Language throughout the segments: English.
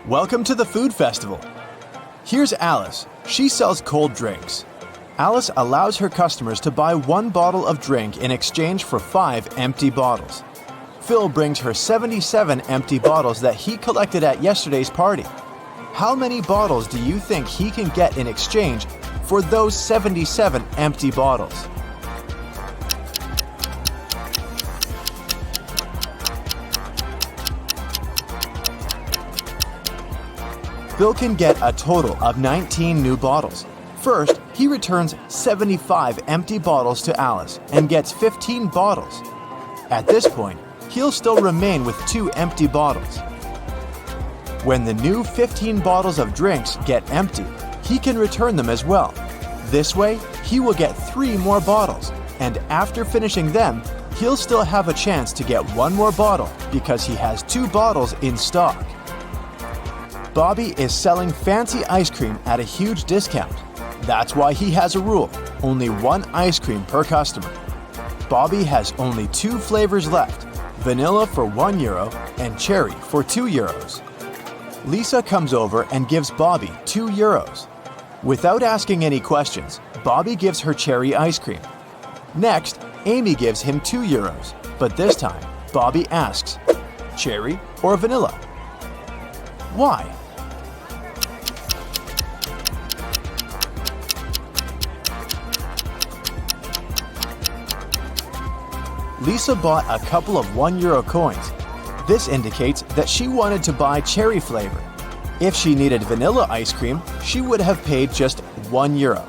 Welcome to the food festival. Here's Alice. She sells cold drinks. Alice allows her customers to buy 1 bottle of drink in exchange for 5 empty bottles. Phil brings her 77 empty bottles that he collected at yesterday's party. How many bottles do you think he can get in exchange for those 77 empty bottles? Phil can get a total of 19 new bottles. First, he returns 75 empty bottles to Alice and gets 15 bottles. At this point, he'll still remain with 2 empty bottles. When the new 15 bottles of drinks get empty, he can return them as well. This way, he will get 3 more bottles, and after finishing them, he'll still have a chance to get 1 more bottle because he has 2 bottles in stock. Bobby is selling fancy ice cream at a huge discount. That's why he has a rule: only 1 ice cream per customer. Bobby has only 2 flavors left: vanilla for €1 and cherry for €2. Lisa comes over and gives Bobby €2. Without asking any questions, Bobby gives her cherry ice cream. Next, Amy gives him €2, but this time, Bobby asks, cherry or vanilla? Why? Lisa bought a couple of €1 coins. This indicates that she wanted to buy cherry flavor. If she needed vanilla ice cream, she would have paid just €1.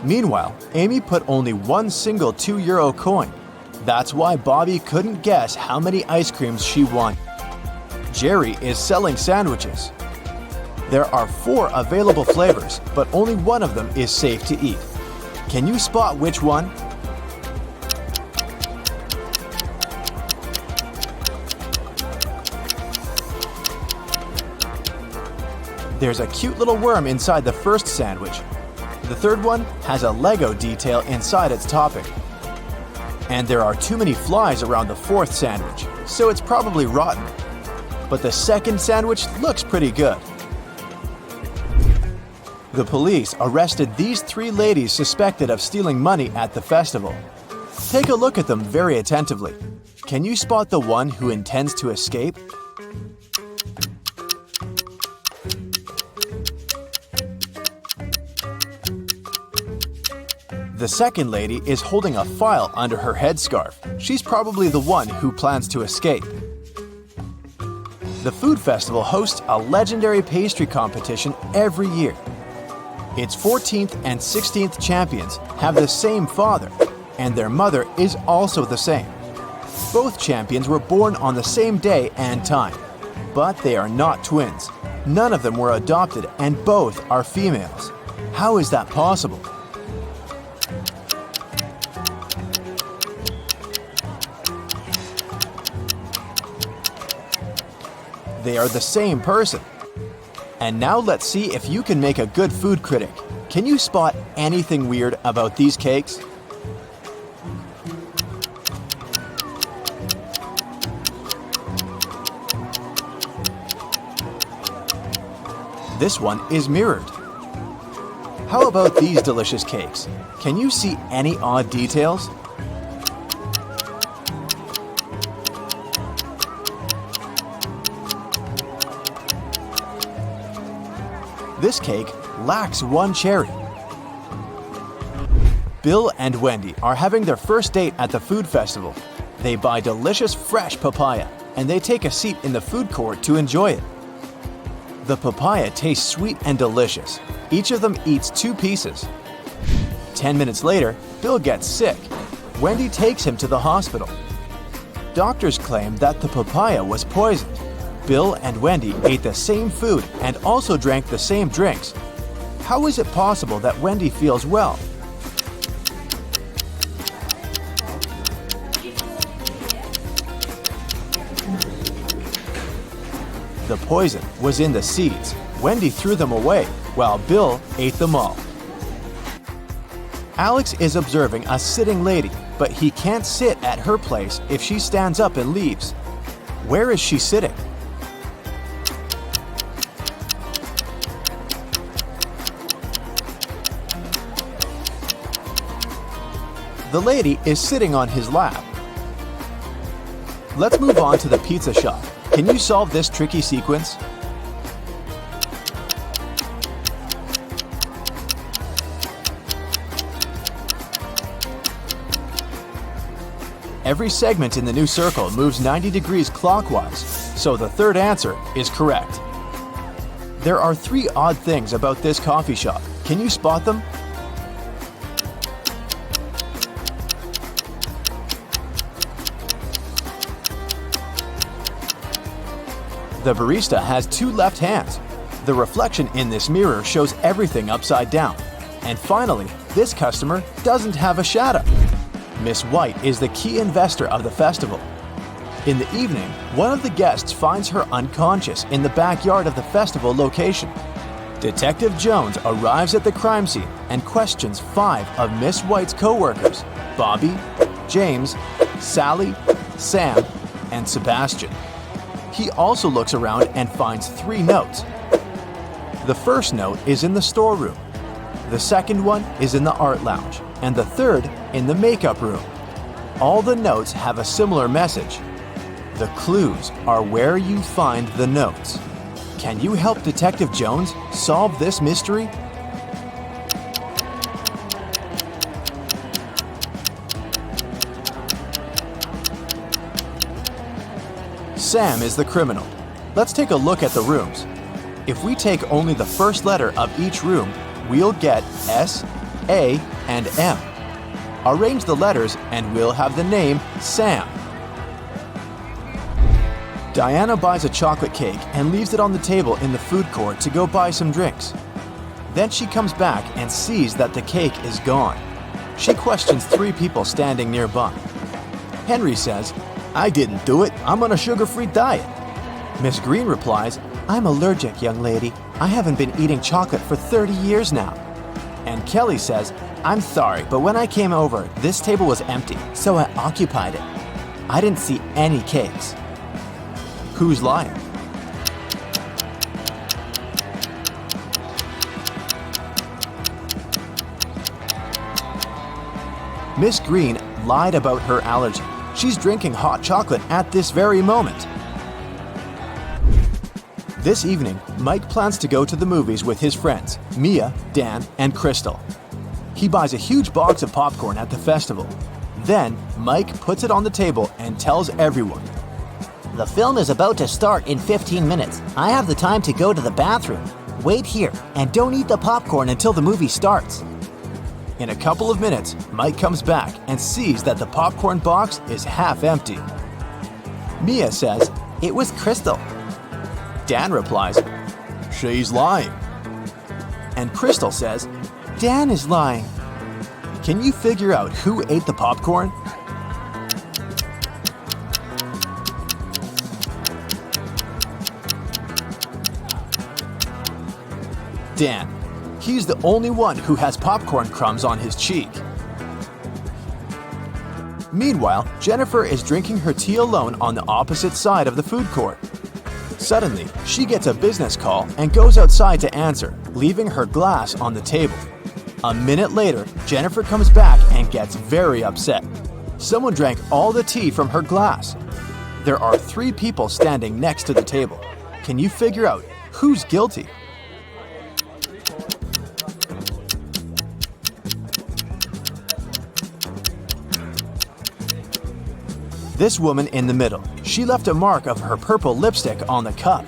Meanwhile, Amy put only 1 single €2 coin. That's why Bobby couldn't guess how many ice creams she wanted. Jerry is selling sandwiches. There are 4 available flavors, but only one of them is safe to eat. Can you spot which one? There's a cute little worm inside the first sandwich. The third one has a Lego detail inside its topping. And there are too many flies around the 4th sandwich, so it's probably rotten. But the second sandwich looks pretty good. The police arrested these 3 ladies suspected of stealing money at the festival. Take a look at them very attentively. Can you spot the one who intends to escape? The second lady is holding a file under her headscarf. She's probably the one who plans to escape. The food festival hosts a legendary pastry competition every year. Its 14th and 16th champions have the same father, and their mother is also the same. Both champions were born on the same day and time, but they are not twins. None of them were adopted, and both are females. How is that possible? They are the same person. And now let's see if you can make a good food critic. Can you spot anything weird about these cakes? This one is mirrored. How about these delicious cakes? Can you see any odd details? This cake lacks 1 cherry. Bill and Wendy are having their first date at the food festival. They buy delicious fresh papaya, and they take a seat in the food court to enjoy it. The papaya tastes sweet and delicious. Each of them eats 2 pieces. 10 minutes later, Bill gets sick. Wendy takes him to the hospital. Doctors claim that the papaya was poisoned. Bill and Wendy ate the same food and also drank the same drinks. How is it possible that Wendy feels well? The poison was in the seeds. Wendy threw them away, while Bill ate them all. Alex is observing a sitting lady, but he can't sit at her place if she stands up and leaves. Where is she sitting? The lady is sitting on his lap. Let's move on to the pizza shop. Can you solve this tricky sequence? Every segment in the new circle moves 90 degrees clockwise, so the third answer is correct. There are 3 odd things about this coffee shop. Can you spot them? The barista has 2 left hands. The reflection in this mirror shows everything upside down. And finally, this customer doesn't have a shadow. Miss White is the key investor of the festival. In the evening, one of the guests finds her unconscious in the backyard of the festival location. Detective Jones arrives at the crime scene and questions 5 of Miss White's co-workers: Bobby, James, Sally, Sam, and Sebastian. He also looks around and finds 3 notes. The first note is in the storeroom. The second one is in the art lounge, and the third in the makeup room. All the notes have a similar message. The clues are where you find the notes. Can you help Detective Jones solve this mystery? Sam is the criminal. Let's take a look at the rooms. If we take only the first letter of each room, we'll get S, A, and M. Arrange the letters and we'll have the name Sam. Diana buys a chocolate cake and leaves it on the table in the food court to go buy some drinks. Then she comes back and sees that the cake is gone. She questions 3 people standing nearby. Henry says, "I didn't do it. I'm on a sugar-free diet." Miss Green replies, "I'm allergic, young lady. I haven't been eating chocolate for 30 years now." And Kelly says, "I'm sorry, but when I came over, this table was empty, so I occupied it. I didn't see any cakes." Who's lying? Miss Green lied about her allergy. She's drinking hot chocolate at this very moment. This evening, Mike plans to go to the movies with his friends, Mia, Dan, and Crystal. He buys a huge box of popcorn at the festival. Then, Mike puts it on the table and tells everyone, "The film is about to start in 15 minutes. I have the time to go to the bathroom. Wait here and don't eat the popcorn until the movie starts." In a couple of minutes, Mike comes back and sees that the popcorn box is half empty. Mia says, "It was Crystal." Dan replies, "She's lying." And Crystal says, "Dan is lying." Can you figure out who ate the popcorn? Dan. He's the only one who has popcorn crumbs on his cheek. Meanwhile, Jennifer is drinking her tea alone on the opposite side of the food court. Suddenly, she gets a business call and goes outside to answer, leaving her glass on the table. A minute later, Jennifer comes back and gets very upset. Someone drank all the tea from her glass. There are 3 people standing next to the table. Can you figure out who's guilty? This woman in the middle. She left a mark of her purple lipstick on the cup.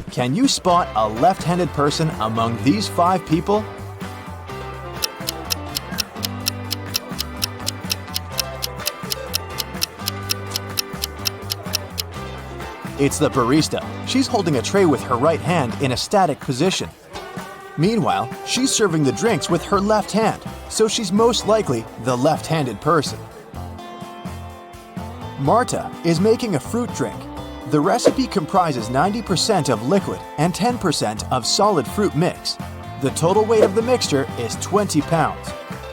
Can you spot a left-handed person among these 5 people? It's the barista. She's holding a tray with her right hand in a static position. Meanwhile, she's serving the drinks with her left hand, so she's most likely the left-handed person. Marta is making a fruit drink. The recipe comprises 90% of liquid and 10% of solid fruit mix. The total weight of the mixture is 20 pounds.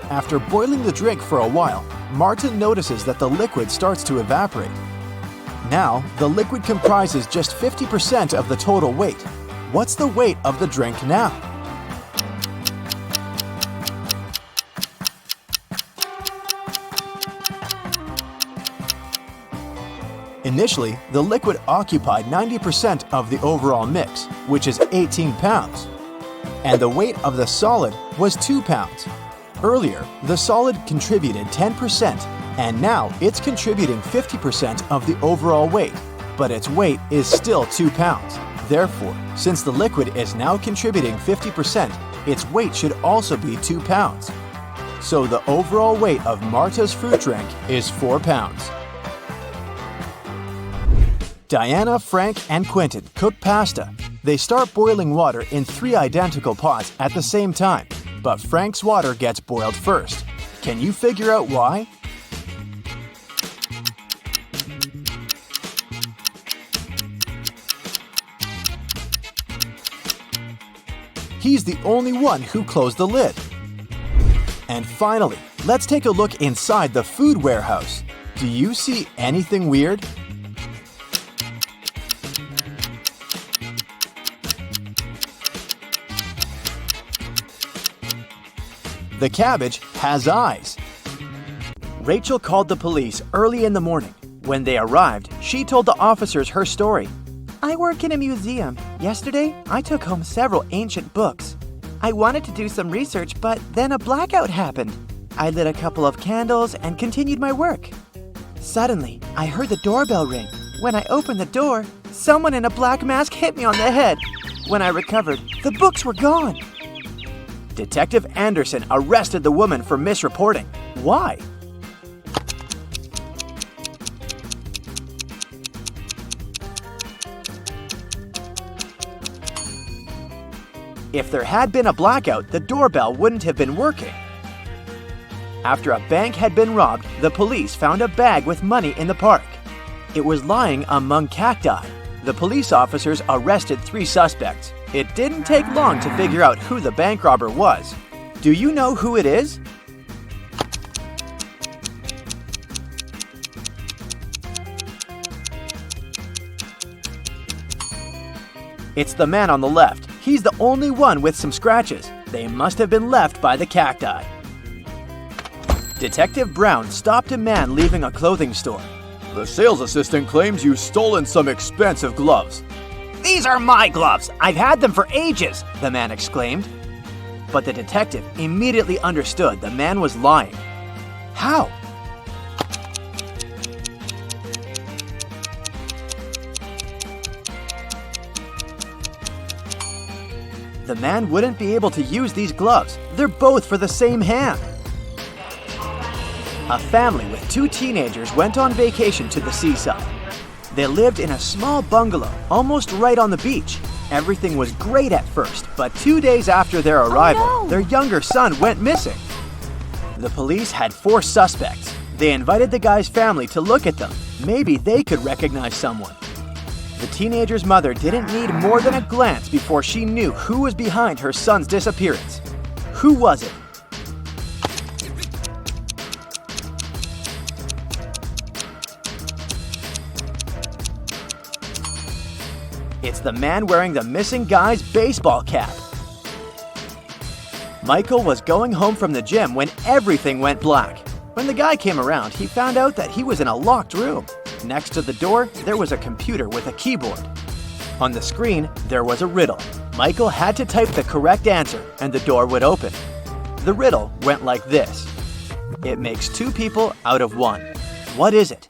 After boiling the drink for a while, Marta notices that the liquid starts to evaporate. Now, the liquid comprises just 50% of the total weight. What's the weight of the drink now? Initially, the liquid occupied 90% of the overall mix, which is 18 pounds, and the weight of the solid was 2 pounds. Earlier, the solid contributed 10%, and now it's contributing 50% of the overall weight, but its weight is still 2 pounds. Therefore, since the liquid is now contributing 50%, its weight should also be 2 pounds. So the overall weight of Marta's fruit drink is 4 pounds. Diana, Frank, and Quentin cook pasta. They start boiling water in 3 identical pots at the same time, but Frank's water gets boiled first. Can you figure out why? He's the only one who closed the lid. And finally, let's take a look inside the food warehouse. Do you see anything weird? The cabbage has eyes. Rachel called the police early in the morning. When they arrived, she told the officers her story. I work in a museum. Yesterday, I took home several ancient books. I wanted to do some research, but then a blackout happened. I lit a couple of candles and continued my work. Suddenly, I heard the doorbell ring. When I opened the door, someone in a black mask hit me on the head. When I recovered, the books were gone. Detective Anderson arrested the woman for misreporting. Why? If there had been a blackout, the doorbell wouldn't have been working. After a bank had been robbed, the police found a bag with money in the park. It was lying among cacti. The police officers arrested 3 suspects. It didn't take long to figure out who the bank robber was. Do you know who it is? It's the man on the left. He's the only one with some scratches. They must have been left by the cacti. Detective Brown stopped a man leaving a clothing store. The sales assistant claims you've stolen some expensive gloves. These are my gloves! I've had them for ages! The man exclaimed. But the detective immediately understood the man was lying. How? The man wouldn't be able to use these gloves. They're both for the same hand. A family with 2 teenagers went on vacation to the seaside. They lived in a small bungalow, almost right on the beach. Everything was great at first, but 2 days after their arrival, their younger son went missing. The police had 4 suspects. They invited the guy's family to look at them. Maybe they could recognize someone. The teenager's mother didn't need more than a glance before she knew who was behind her son's disappearance. Who was it? It's the man wearing the missing guy's baseball cap. Michael was going home from the gym when everything went black. When the guy came around, he found out that he was in a locked room. Next to the door, there was a computer with a keyboard. On the screen, there was a riddle. Michael had to type the correct answer, and the door would open. The riddle went like this. It makes 2 people out of 1. What is it?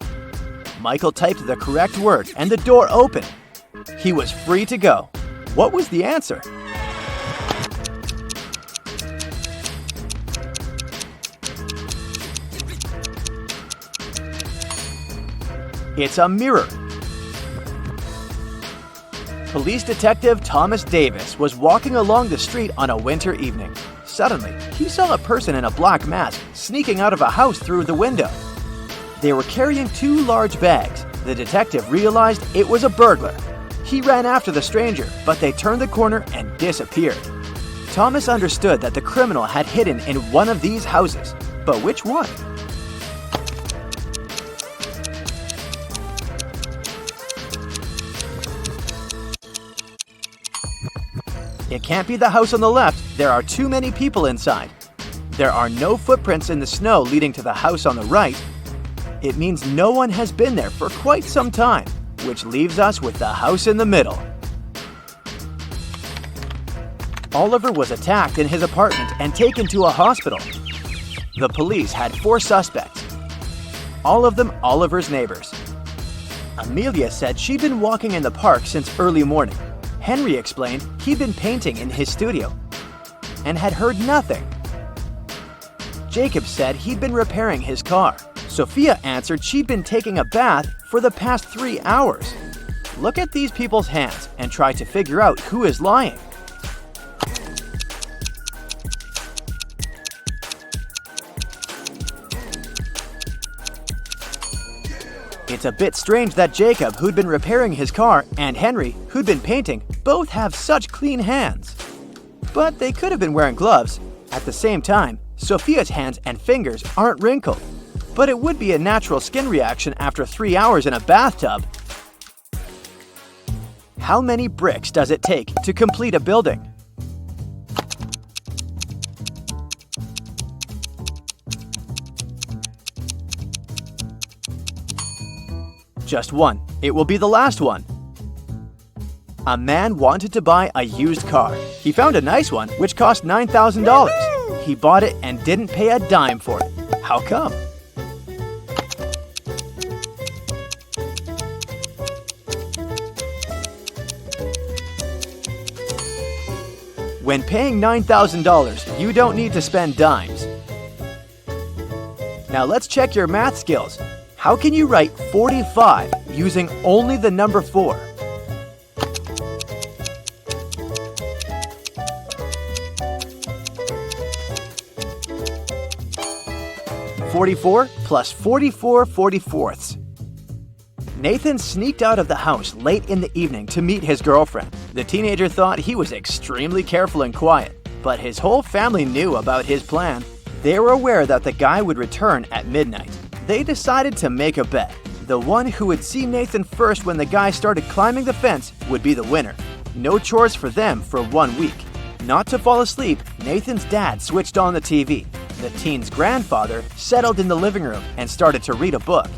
Michael typed the correct word, and the door opened. He was free to go. What was the answer? It's a mirror. Police detective Thomas Davis was walking along the street on a winter evening. Suddenly, he saw a person in a black mask sneaking out of a house through the window. They were carrying 2 large bags. The detective realized it was a burglar. He ran after the stranger, but they turned the corner and disappeared. Thomas understood that the criminal had hidden in one of these houses, but which one? It can't be the house on the left. There are too many people inside. There are no footprints in the snow leading to the house on the right. It means no one has been there for quite some time, which leaves us with the house in the middle. Oliver was attacked in his apartment and taken to a hospital. The police had 4 suspects, all of them Oliver's neighbors. Amelia said she'd been walking in the park since early morning. Henry explained he'd been painting in his studio and had heard nothing. Jacob said he'd been repairing his car. Sophia answered she'd been taking a bath for the past 3 hours. Look at these people's hands and try to figure out who is lying. It's a bit strange that Jacob, who'd been repairing his car, and Henry, who'd been painting, both have such clean hands. But they could have been wearing gloves. At the same time, Sophia's hands and fingers aren't wrinkled. But it would be a natural skin reaction after 3 hours in a bathtub. How many bricks does it take to complete a building? Just 1. It will be the last one. A man wanted to buy a used car. He found a nice one which cost $9,000. He bought it and didn't pay a dime for it. How come? When paying $9,000, you don't need to spend dimes. Now let's check your math skills. How can you write 45 using only the number 4? (44 plus 44 44ths). Nathan sneaked out of the house late in the evening to meet his girlfriend. The teenager thought he was extremely careful and quiet, but his whole family knew about his plan. They were aware that the guy would return at midnight. They decided to make a bet. The one who would see Nathan first when the guy started climbing the fence would be the winner. No chores for them for 1 week. Not to fall asleep, Nathan's dad switched on the TV. The teen's grandfather settled in the living room and started to read a book.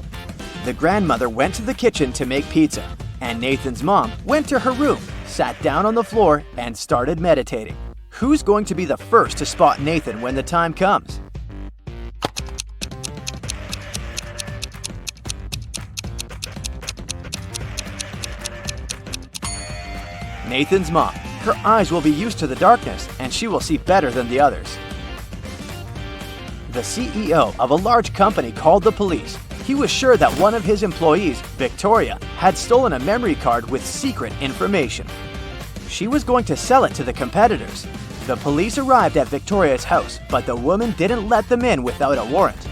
The grandmother went to the kitchen to make pizza, and Nathan's mom went to her room, sat down on the floor, and started meditating. Who's going to be the first to spot Nathan when the time comes? Nathan's mom. Her eyes will be used to the darkness, and she will see better than the others. The CEO of a large company called the police. He was sure that one of his employees, Victoria, had stolen a memory card with secret information. She was going to sell it to the competitors. The police arrived at Victoria's house, but the woman didn't let them in without a warrant.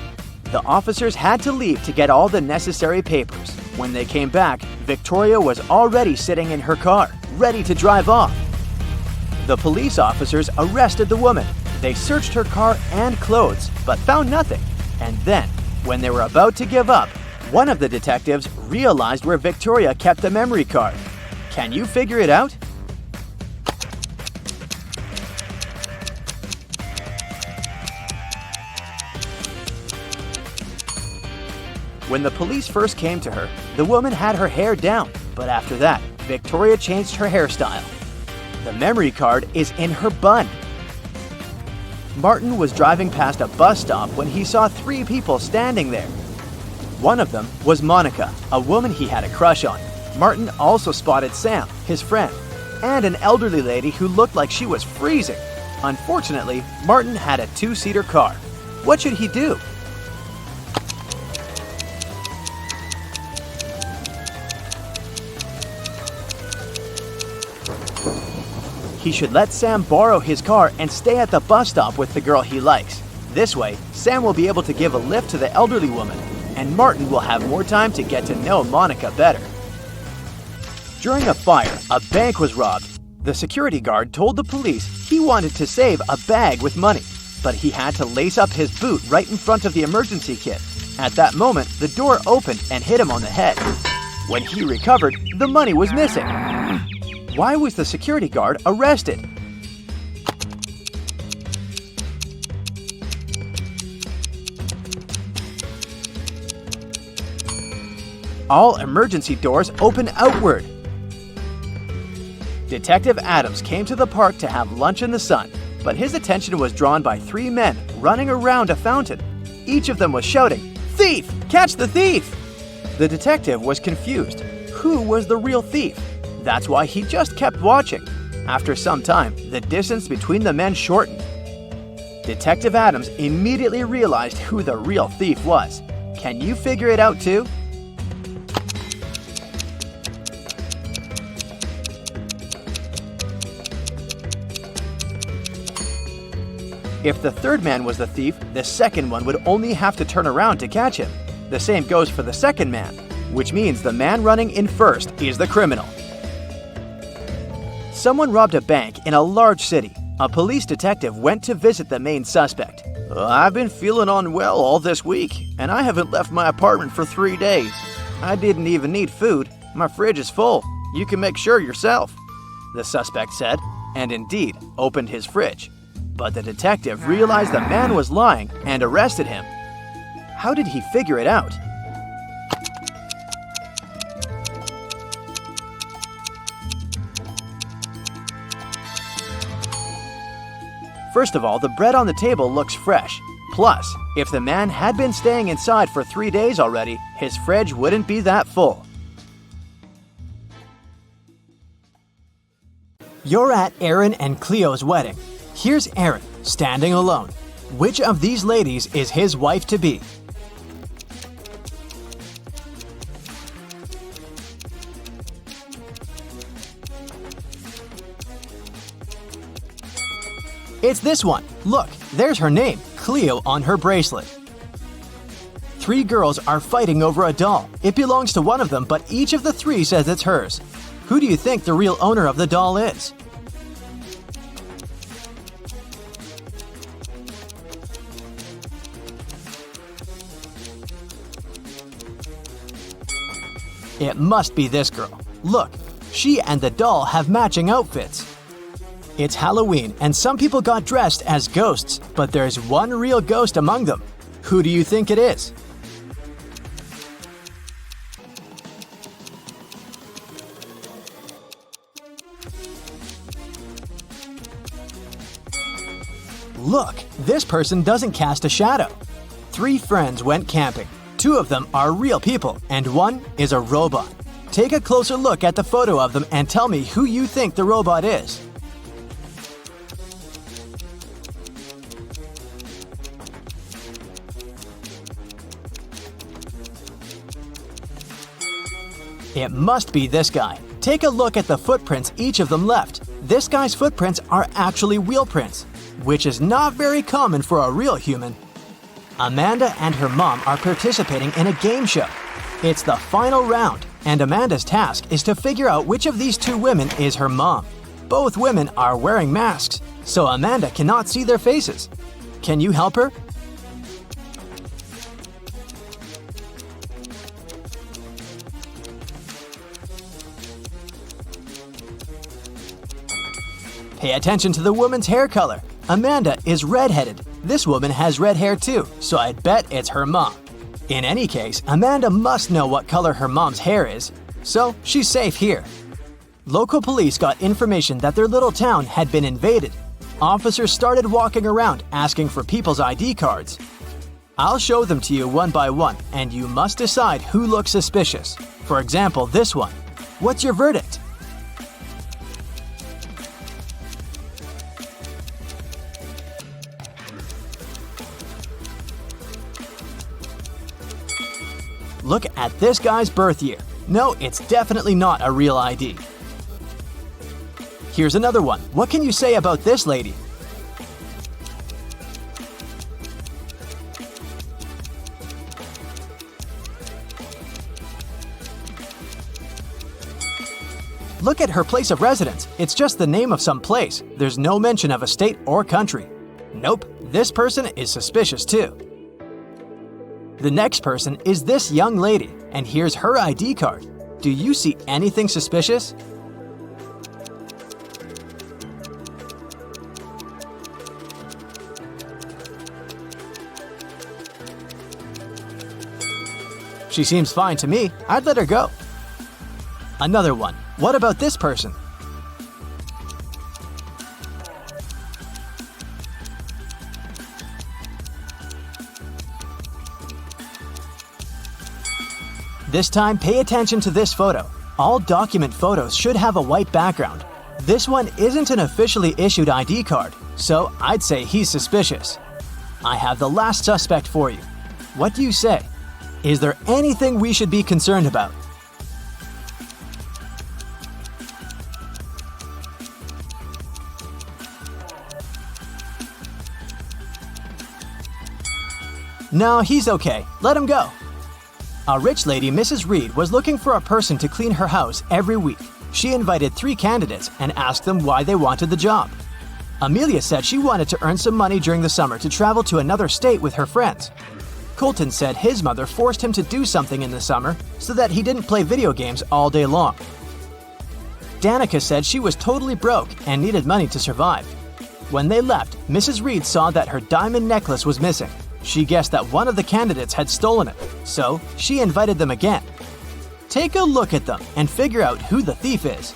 The officers had to leave to get all the necessary papers. When they came back, Victoria was already sitting in her car, ready to drive off. The police officers arrested the woman. They searched her car and clothes, but found nothing. And then, when they were about to give up, one of the detectives realized where Victoria kept the memory card. Can you figure it out? When the police first came to her, the woman had her hair down, but after that, Victoria changed her hairstyle. The memory card is in her bun. Martin was driving past a bus stop when he saw 3 people standing there. One of them was Monica, a woman he had a crush on. Martin also spotted Sam, his friend, and an elderly lady who looked like she was freezing. Unfortunately, Martin had a 2-seater car. What should he do? He should let Sam borrow his car and stay at the bus stop with the girl he likes. This way, Sam will be able to give a lift to the elderly woman, and Martin will have more time to get to know Monica better. During a fire, a bank was robbed. The security guard told the police he wanted to save a bag with money, but he had to lace up his boot right in front of the emergency kit. At that moment, the door opened and hit him on the head. When he recovered, the money was missing. Why was the security guard arrested? All emergency doors open outward. Detective Adams came to the park to have lunch in the sun, but his attention was drawn by three men running around a fountain. Each of them was shouting, "Thief! Catch the thief!" The detective was confused. Who was the real thief? That's why he just kept watching. After some time, the distance between the men shortened. Detective Adams immediately realized who the real thief was. Can you figure it out too? If the third man was the thief, the second one would only have to turn around to catch him. The same goes for the second man, which means the man running in first is the criminal. Someone robbed a bank in a large city. A police detective went to visit the main suspect. "I've been feeling unwell all this week, and I haven't left my apartment for 3 days. I didn't even need food. My fridge is full. You can make sure yourself," the suspect said, and indeed opened his fridge. But the detective realized the man was lying and arrested him. How did he figure it out? First of all, the bread on the table looks fresh. Plus, if the man had been staying inside for 3 days already, his fridge wouldn't be that full. You're at Aaron and Cleo's wedding. Here's Aaron, standing alone. Which of these ladies is his wife-to-be? It's this one. Look, there's her name, Cleo, on her bracelet. 3 girls are fighting over a doll. It belongs to one of them, but each of the 3 says it's hers. Who do you think the real owner of the doll is? It must be this girl. Look, she and the doll have matching outfits. It's Halloween, and some people got dressed as ghosts, but there's one real ghost among them. Who do you think it is? Look, this person doesn't cast a shadow. 3 friends went camping. 2 of them are real people, and 1 is a robot. Take a closer look at the photo of them and tell me who you think the robot is. It must be this guy. Take a look at the footprints each of them left. This guy's footprints are actually wheel prints, which is not very common for a real human. Amanda and her mom are participating in a game show. It's the final round, and Amanda's task is to figure out which of these 2 women is her mom. Both women are wearing masks, so Amanda cannot see their faces. Can you help her? Pay attention to the woman's hair color. Amanda is redheaded. This woman has red hair too, so I'd bet it's her mom. In any case, Amanda must know what color her mom's hair is, so she's safe here. Local police got information that their little town had been invaded. Officers started walking around asking for people's ID cards. I'll show them to you one by one, and you must decide who looks suspicious. For example, this one. What's your verdict? Look at this guy's birth year. No, it's definitely not a real ID. Here's another one. What can you say about this lady? Look at her place of residence. It's just the name of some place. There's no mention of a state or country. Nope, this person is suspicious too. The next person is this young lady, and here's her ID card. Do you see anything suspicious? She seems fine to me. I'd let her go. Another one. What about this person? This time, pay attention to this photo. All document photos should have a white background. This one isn't an officially issued ID card, so I'd say he's suspicious. I have the last suspect for you. What do you say? Is there anything we should be concerned about? No, he's okay. Let him go. A rich lady, Mrs. Reed, was looking for a person to clean her house every week. She invited 3 candidates and asked them why they wanted the job. Amelia said she wanted to earn some money during the summer to travel to another state with her friends. Colton said his mother forced him to do something in the summer so that he didn't play video games all day long. Danica said she was totally broke and needed money to survive. When they left, Mrs. Reed saw that her diamond necklace was missing. She guessed that one of the candidates had stolen it, so she invited them again. Take a look at them and figure out who the thief is.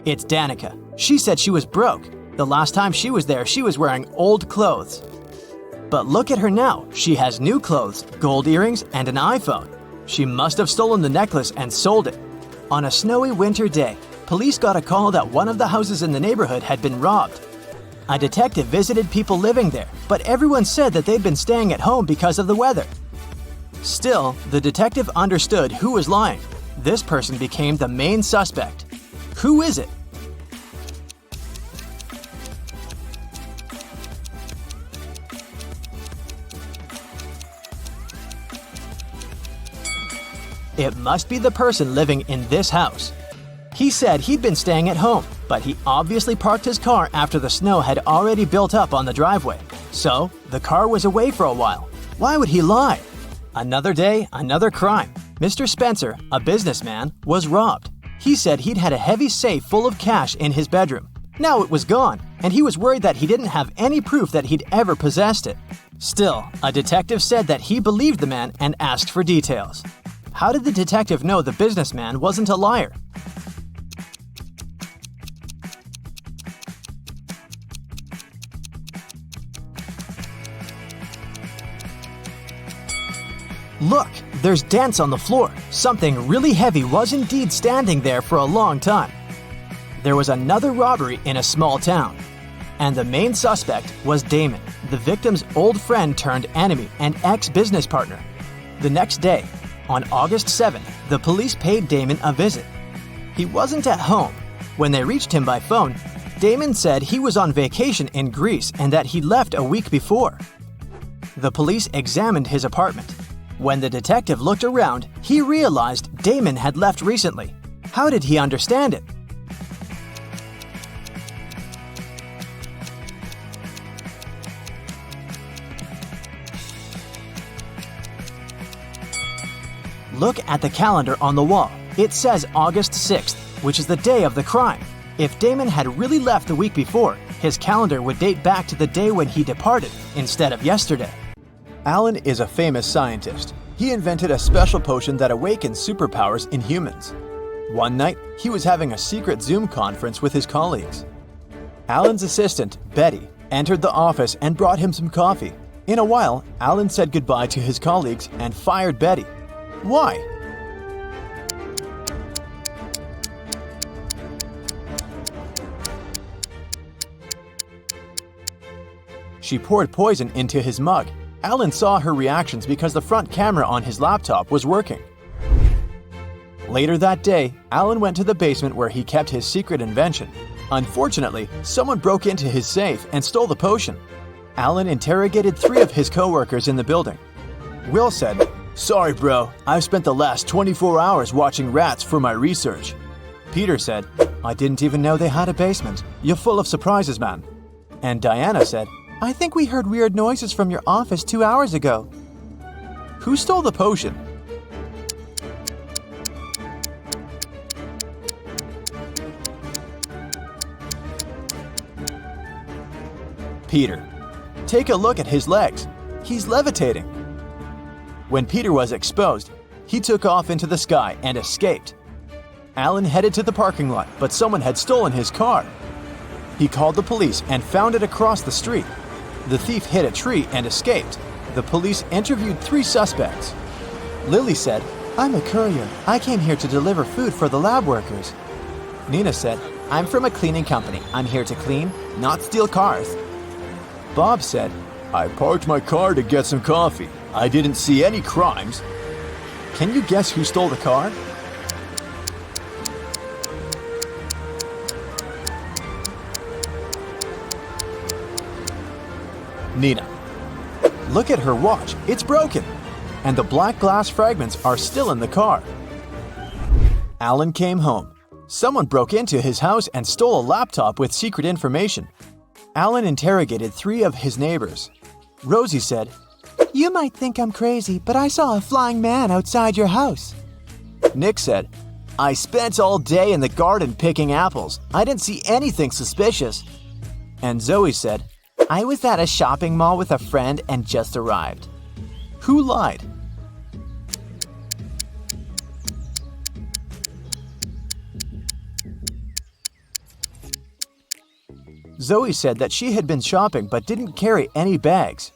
It's Danica. She said she was broke. The last time she was there, she was wearing old clothes. But look at her now. She has new clothes, gold earrings, and an iPhone. She must have stolen the necklace and sold it. On a snowy winter day, police got a call that one of the houses in the neighborhood had been robbed. A detective visited people living there, but everyone said that they'd been staying at home because of the weather. Still, the detective understood who was lying. This person became the main suspect. Who is it? It must be the person living in this house. He said he'd been staying at home, but he obviously parked his car after the snow had already built up on the driveway. So, the car was away for a while. Why would he lie? Another day, another crime. Mr. Spencer, a businessman, was robbed. He said he'd had a heavy safe full of cash in his bedroom. Now it was gone, and he was worried that he didn't have any proof that he'd ever possessed it. Still, a detective said that he believed the man and asked for details. How did the detective know the businessman wasn't a liar? Look, there's dents on the floor. Something really heavy was indeed standing there for a long time. There was another robbery in a small town. And the main suspect was Damon, the victim's old friend turned enemy and ex-business partner. The next day, on August 7th, the police paid Damon a visit. He wasn't at home. When they reached him by phone, Damon said he was on vacation in Greece and that he left a week before. The police examined his apartment. When the detective looked around, he realized Damon had left recently. How did he understand it? Look at the calendar on the wall. It says August 6th, which is the day of the crime. If Damon had really left the week before, his calendar would date back to the day when he departed, instead of yesterday. Alan is a famous scientist. He invented a special potion that awakens superpowers in humans. One night, he was having a secret Zoom conference with his colleagues. Alan's assistant, Betty, entered the office and brought him some coffee. In a while, Alan said goodbye to his colleagues and fired Betty. Why? She poured poison into his mug. Alan saw her reactions because the front camera on his laptop was working. Later that day, Alan went to the basement where he kept his secret invention. Unfortunately, someone broke into his safe and stole the potion. Alan interrogated 3 of his co-workers in the building. Will said, "Sorry, bro, I've spent the last 24 hours watching rats for my research." Peter said, "I didn't even know they had a basement. You're full of surprises, man." And Diana said, "I think we heard weird noises from your office 2 hours ago." Who stole the potion? Peter. Take a look at his legs. He's levitating. When Peter was exposed, he took off into the sky and escaped. Alan headed to the parking lot, but someone had stolen his car. He called the police and found it across the street. The thief hit a tree and escaped. The police interviewed 3 suspects. Lily said, "I'm a courier. I came here to deliver food for the lab workers." Nina said, "I'm from a cleaning company. I'm here to clean, not steal cars." Bob said, "I parked my car to get some coffee. I didn't see any crimes." Can you guess who stole the car? Nina. Look at her watch. It's broken. And the black glass fragments are still in the car. Alan came home. Someone broke into his house and stole a laptop with secret information. Alan interrogated 3 of his neighbors. Rosie said, You might think I'm crazy, but I saw a flying man outside your house. Nick said, "I spent all day in the garden picking apples. I didn't see anything suspicious." And Zoe said, I was at a shopping mall with a friend and just arrived. Who lied? Zoe said that she had been shopping but didn't carry any bags.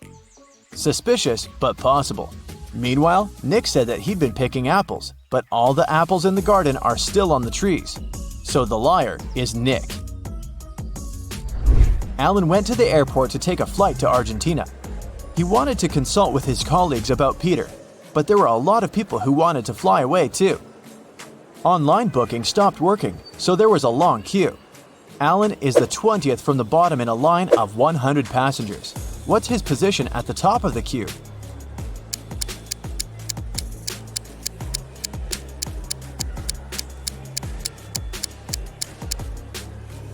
Suspicious, but possible. Meanwhile, Nick said that he'd been picking apples, but all the apples in the garden are still on the trees. So the liar is Nick. Alan went to the airport to take a flight to Argentina. He wanted to consult with his colleagues about Peter, but there were a lot of people who wanted to fly away too. Online booking stopped working, so there was a long queue. Alan is the 20th from the bottom in a line of 100 passengers. What's his position at the top of the queue?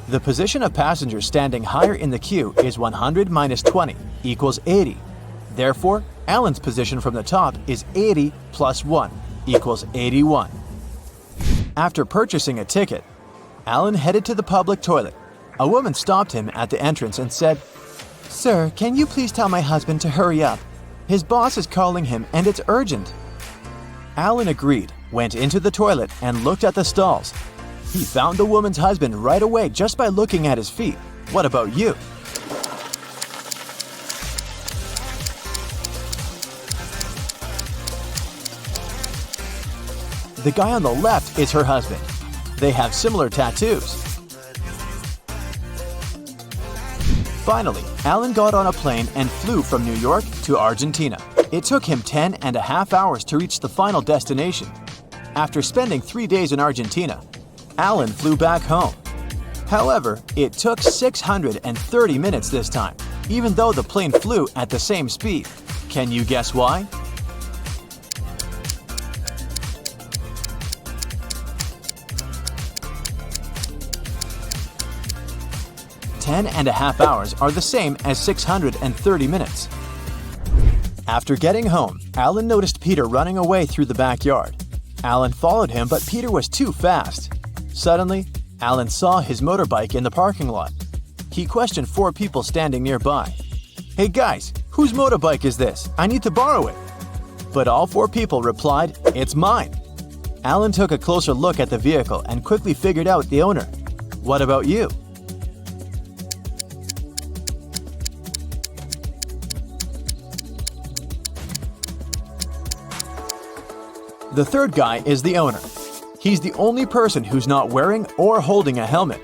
The position of passengers standing higher in the queue is 100 minus 20 equals 80. Therefore, Alan's position from the top is 80 plus 1 equals 81. After purchasing a ticket, Alan headed to the public toilet. A woman stopped him at the entrance and said, Sir, can you please tell my husband to hurry up? His boss is calling him and it's urgent. Alan agreed, went into the toilet and looked at the stalls. He found the woman's husband right away just by looking at his feet. What about you? The guy on the left is her husband. They have similar tattoos. Finally, Alan got on a plane and flew from New York to Argentina. It took him 10.5 hours to reach the final destination. After spending 3 days in Argentina, Alan flew back home. However, it took 630 minutes this time, even though the plane flew at the same speed. Can you guess why? Ten and a half hours are the same as 630 minutes. After getting home, Alan noticed Peter running away through the backyard. Alan followed him, but Peter was too fast. Suddenly, Alan saw his motorbike in the parking lot. He questioned 4 people standing nearby. "Hey guys, whose motorbike is this? I need to borrow it." But all 4 people replied, "It's mine." Alan took a closer look at the vehicle and quickly figured out the owner. What about you? The third guy is the owner. He's the only person who's not wearing or holding a helmet.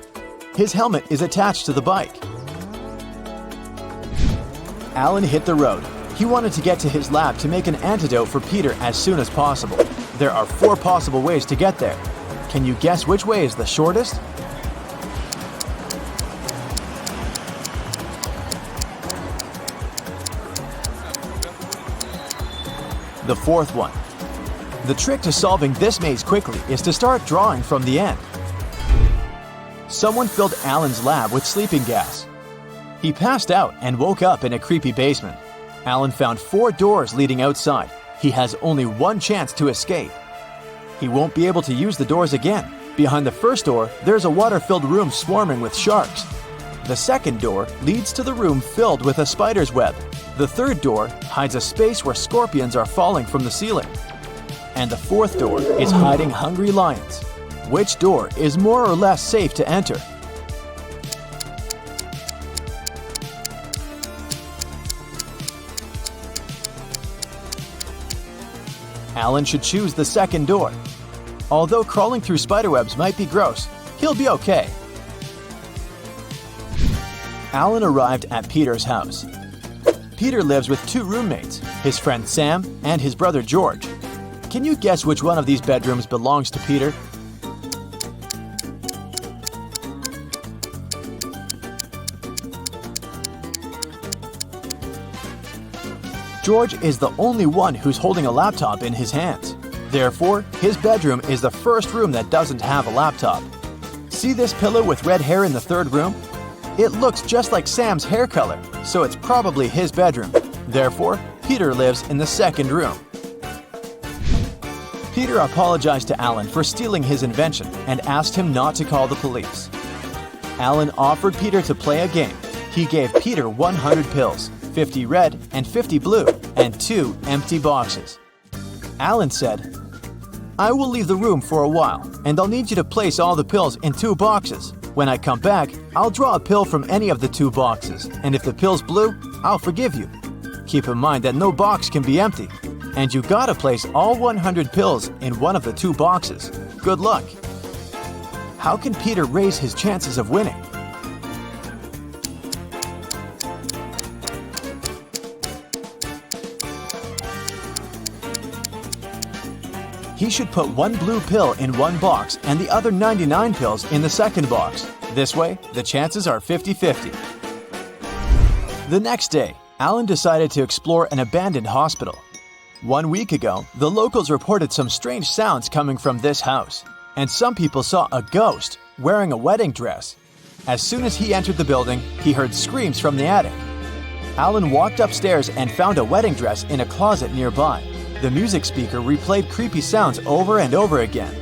His helmet is attached to the bike. Alan hit the road. He wanted to get to his lab to make an antidote for Peter as soon as possible. There are 4 possible ways to get there. Can you guess which way is the shortest? The 4th one. The trick to solving this maze quickly is to start drawing from the end. Someone filled Alan's lab with sleeping gas. He passed out and woke up in a creepy basement. Alan found 4 doors leading outside. He has only 1 chance to escape. He won't be able to use the doors again. Behind the first door, there's a water-filled room swarming with sharks. The second door leads to the room filled with a spider's web. The third door hides a space where scorpions are falling from the ceiling. And the fourth door is hiding hungry lions. Which door is more or less safe to enter? Alan should choose the second door. Although crawling through spiderwebs might be gross, he'll be okay. Alan arrived at Peter's house. Peter lives with two roommates, his friend Sam and his brother George. Can you guess which one of these bedrooms belongs to Peter? George is the only one who's holding a laptop in his hands. Therefore, his bedroom is the first room that doesn't have a laptop. See this pillow with red hair in the third room? It looks just like Sam's hair color, so it's probably his bedroom. Therefore, Peter lives in the second room. Peter apologized to Alan for stealing his invention and asked him not to call the police. Alan offered Peter to play a game. He gave Peter 100 pills, 50 red and 50 blue, and 2 empty boxes. Alan said, "I will leave the room for a while, and I'll need you to place all the pills in 2 boxes. When I come back, I'll draw a pill from any of the 2 boxes, and if the pill's blue, I'll forgive you. Keep in mind that no box can be empty, and you gotta place all 100 pills in one of the 2 boxes. Good luck." How can Peter raise his chances of winning? He should put 1 blue pill in one box and the other 99 pills in the second box. This way, the chances are 50-50. The next day, Alan decided to explore an abandoned hospital. 1 week ago, the locals reported some strange sounds coming from this house, and some people saw a ghost wearing a wedding dress. As soon as he entered the building, he heard screams from the attic. Alan walked upstairs and found a wedding dress in a closet nearby. The music speaker replayed creepy sounds over and over again.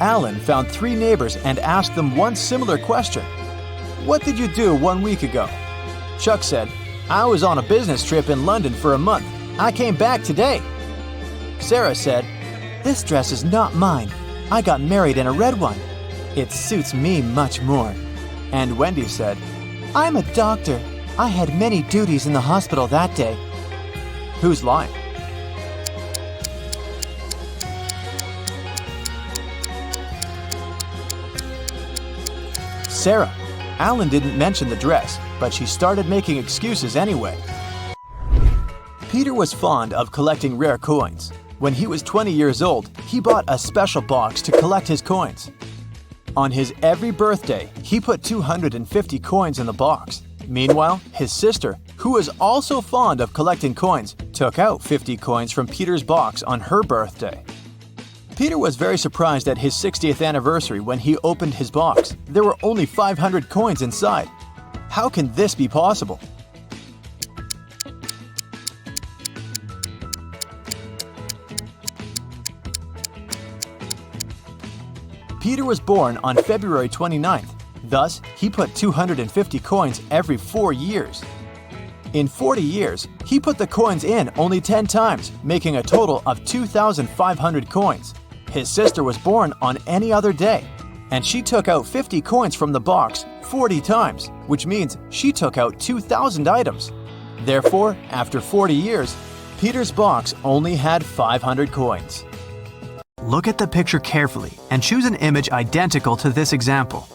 Alan found 3 neighbors and asked them one similar question. "What did you do 1 week ago?" Chuck said, "I was on a business trip in London for a month. I came back today." Sarah said, "This dress is not mine. I got married in a red one. It suits me much more." And Wendy said, "I'm a doctor. I had many duties in the hospital that day." Who's lying? Sarah. Alan didn't mention the dress, but she started making excuses anyway. Peter was fond of collecting rare coins. When he was 20 years old, he bought a special box to collect his coins. On his every birthday, he put 250 coins in the box. Meanwhile, his sister, who was also fond of collecting coins, took out 50 coins from Peter's box on her birthday. Peter was very surprised at his 60th anniversary when he opened his box. There were only 500 coins inside. How can this be possible? Peter was born on February 29th. Thus, he put 250 coins every 4 years. In 40 years, he put the coins in only 10 times, making a total of 2,500 coins. His sister was born on any other day, and she took out 50 coins from the box 40 times, which means she took out 2,000 items. Therefore, after 40 years, Peter's box only had 500 coins. Look at the picture carefully and choose an image identical to this example.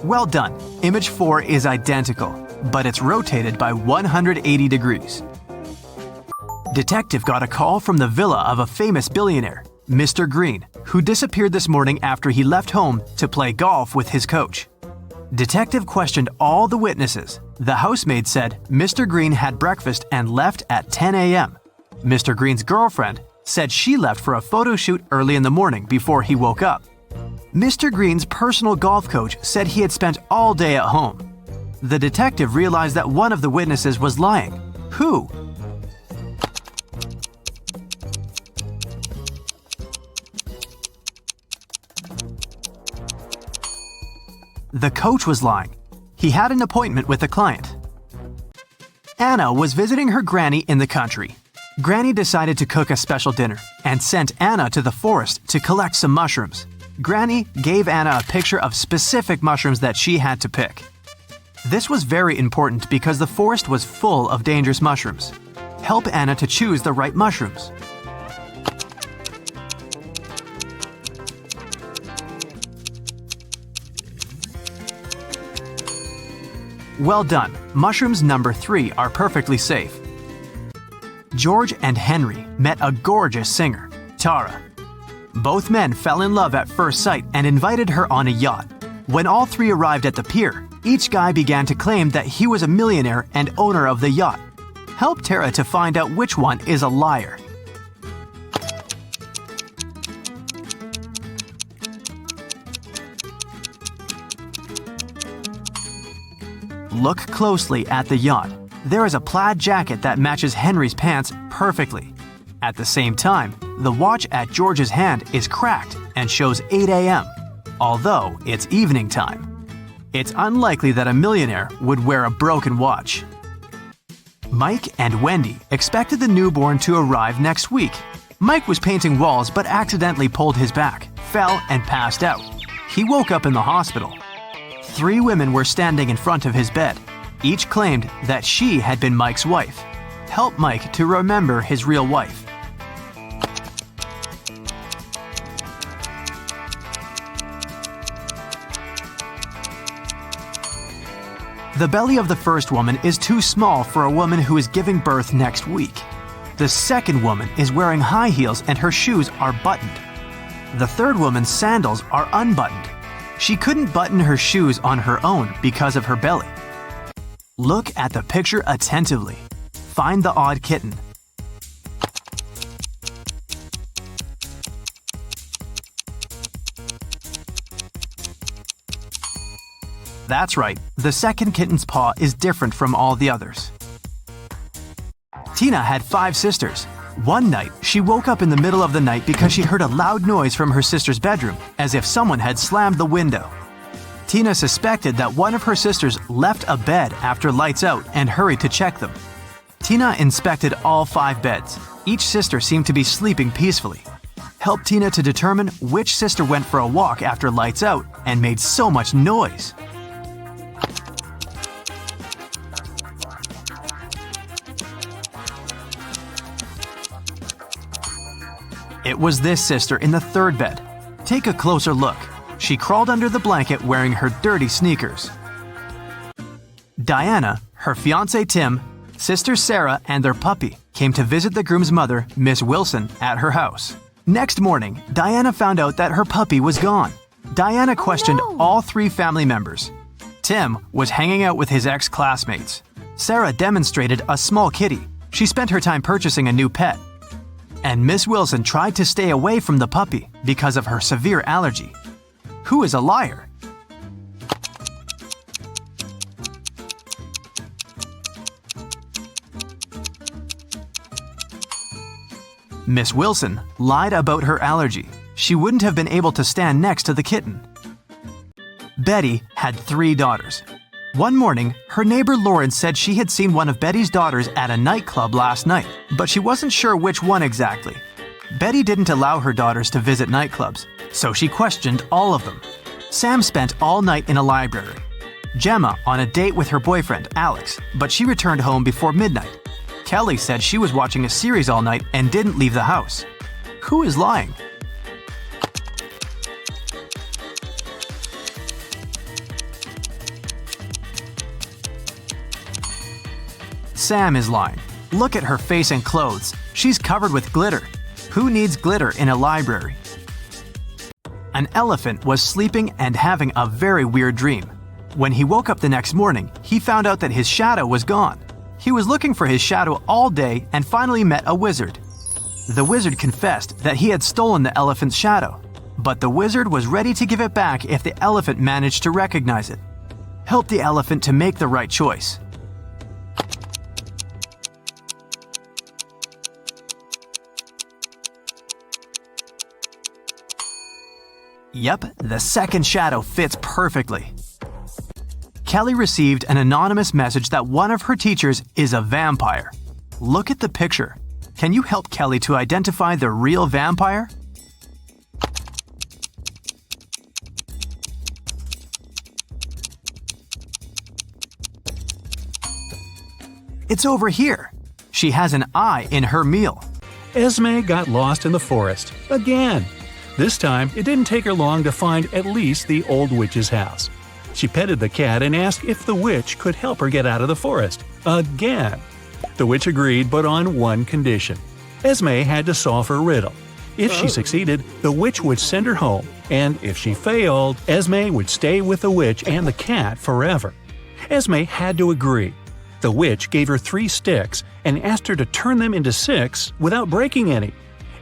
Well done. Image 4 is identical, but it's rotated by 180 degrees. Detective got a call from the villa of a famous billionaire, Mr. Green, who disappeared this morning after he left home to play golf with his coach. Detective questioned all the witnesses. The housemaid said Mr. Green had breakfast and left at 10 a.m. Mr. Green's girlfriend said she left for a photo shoot early in the morning before he woke up. Mr. Green's personal golf coach said he had spent all day at home. The detective realized that one of the witnesses was lying. Who? The coach was lying. He had an appointment with a client. Anna was visiting her granny in the country. Granny decided to cook a special dinner and sent Anna to the forest to collect some mushrooms. Granny gave Anna a picture of specific mushrooms that she had to pick. This was very important because the forest was full of dangerous mushrooms. Help Anna to choose the right mushrooms. Well done. Mushrooms number 3 are perfectly safe. George and Henry met a gorgeous singer, Tara. Both men fell in love at first sight and invited her on a yacht. When all three arrived at the pier, each guy began to claim that he was a millionaire and owner of the yacht. Help Tara to find out which one is a liar. Look closely at the yacht. There is a plaid jacket that matches Henry's pants perfectly. At the same time, the watch at George's hand is cracked and shows 8 a.m., although it's evening time. It's unlikely that a millionaire would wear a broken watch. Mike and Wendy expected the newborn to arrive next week. Mike was painting walls but accidentally pulled his back, fell, and passed out. He woke up in the hospital. 3 women were standing in front of his bed. Each claimed that she had been Mike's wife. Help Mike to remember his real wife. The belly of the first woman is too small for a woman who is giving birth next week. The second woman is wearing high heels and her shoes are buttoned. The third woman's sandals are unbuttoned. She couldn't button her shoes on her own because of her belly. Look at the picture attentively. Find the odd kitten. That's right, the second kitten's paw is different from all the others. Tina had 5 sisters. One night, she woke up in the middle of the night because she heard a loud noise from her sister's bedroom, as if someone had slammed the window. Tina suspected that one of her sisters left a bed after lights out and hurried to check them. Tina inspected all 5 beds. Each sister seemed to be sleeping peacefully. Help Tina to determine which sister went for a walk after lights out and made so much noise. It was this sister in the 3rd bed. Take a closer look. She crawled under the blanket wearing her dirty sneakers. Diana, her fiancé Tim, sister Sarah, and their puppy came to visit the groom's mother, Miss Wilson, at her house. Next morning, Diana found out that her puppy was gone. Diana questioned all 3 family members. Tim was hanging out with his ex-classmates. Sarah demonstrated a small kitty. She spent her time purchasing a new pet. And Miss Wilson tried to stay away from the puppy because of her severe allergy. Who is a liar? Miss Wilson lied about her allergy. She wouldn't have been able to stand next to the kitten. Betty had 3 daughters. One morning, her neighbor Lauren said she had seen one of Betty's daughters at a nightclub last night, but she wasn't sure which one exactly. Betty didn't allow her daughters to visit nightclubs, so she questioned all of them. Sam spent all night in a library. Gemma on a date with her boyfriend, Alex, but she returned home before midnight. Kelly said she was watching a series all night and didn't leave the house. Who is lying? Sam is lying. Look at her face and clothes. She's covered with glitter. Who needs glitter in a library? An elephant was sleeping and having a very weird dream. When he woke up the next morning, he found out that his shadow was gone. He was looking for his shadow all day and finally met a wizard. The wizard confessed that he had stolen the elephant's shadow, but the wizard was ready to give it back if the elephant managed to recognize it. Help the elephant to make the right choice. Yep, the second shadow fits perfectly. Kelly received an anonymous message that one of her teachers is a vampire. Look at the picture. Can you help Kelly to identify the real vampire? It's over here. She has an eye in her meal. Esme got lost in the forest, again. This time, it didn't take her long to find at least the old witch's house. She petted the cat and asked if the witch could help her get out of the forest, again. The witch agreed, but on one condition. Esme had to solve her riddle. If she succeeded, the witch would send her home, and if she failed, Esme would stay with the witch and the cat forever. Esme had to agree. The witch gave her 3 sticks and asked her to turn them into 6 without breaking any.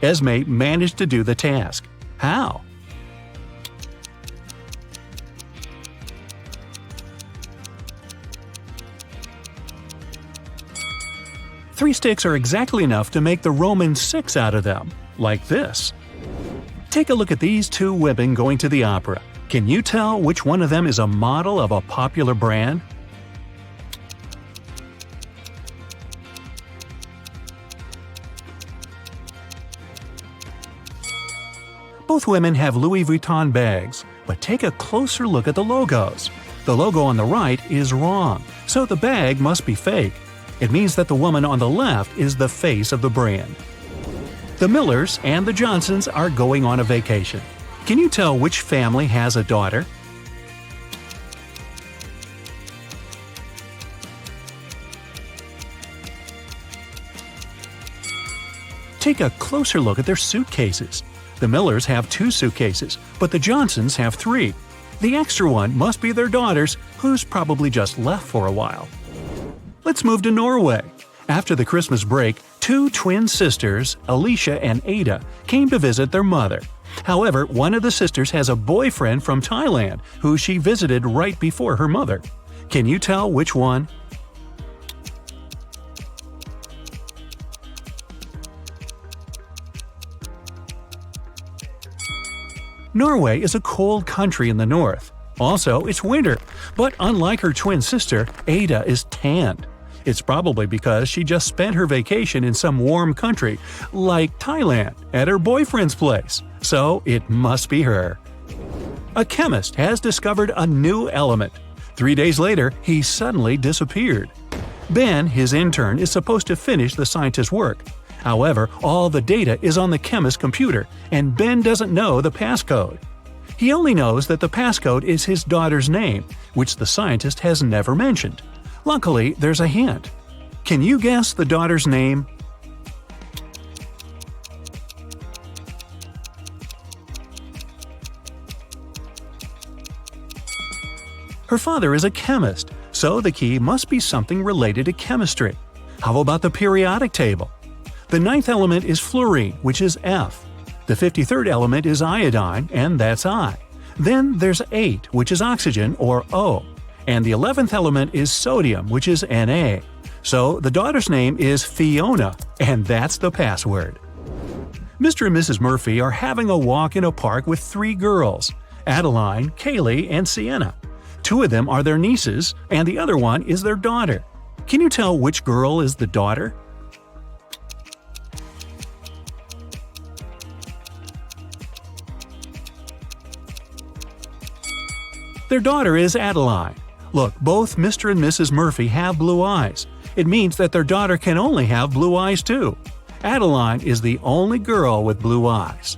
Esme managed to do the task. How? Three sticks are exactly enough to make the Roman 6 out of them, like this. Take a look at these 2 women going to the opera. Can you tell which one of them is a model of a popular brand? Both women have Louis Vuitton bags, but take a closer look at the logos. The logo on the right is wrong, so the bag must be fake. It means that the woman on the left is the face of the brand. The Millers and the Johnsons are going on a vacation. Can you tell which family has a daughter? Take a closer look at their suitcases. The Millers have 2 suitcases, but the Johnsons have 3. The extra one must be their daughter's, who's probably just left for a while. Let's move to Norway. After the Christmas break, 2 twin sisters, Alicia and Ada, came to visit their mother. However, one of the sisters has a boyfriend from Thailand who she visited right before her mother. Can you tell which one? Norway is a cold country in the north. Also, it's winter, but unlike her twin sister, Ada is tanned. It's probably because she just spent her vacation in some warm country, like Thailand, at her boyfriend's place. So it must be her. A chemist has discovered a new element. 3 days later, he suddenly disappeared. Ben, his intern, is supposed to finish the scientist's work. However, all the data is on the chemist's computer, and Ben doesn't know the passcode. He only knows that the passcode is his daughter's name, which the scientist has never mentioned. Luckily, there's a hint. Can you guess the daughter's name? Her father is a chemist, so the key must be something related to chemistry. How about the periodic table? The 9th element is fluorine, which is F. The 53rd element is iodine, and that's I. Then there's 8, which is oxygen, or O. And the 11th element is sodium, which is Na. So the daughter's name is Fiona, and that's the password. Mr. and Mrs. Murphy are having a walk in a park with 3 girls, Adeline, Kaylee, and Sienna. 2 of them are their nieces, and the other one is their daughter. Can you tell which girl is the daughter? Their daughter is Adeline. Look, both Mr. and Mrs. Murphy have blue eyes. It means that their daughter can only have blue eyes too. Adeline is the only girl with blue eyes.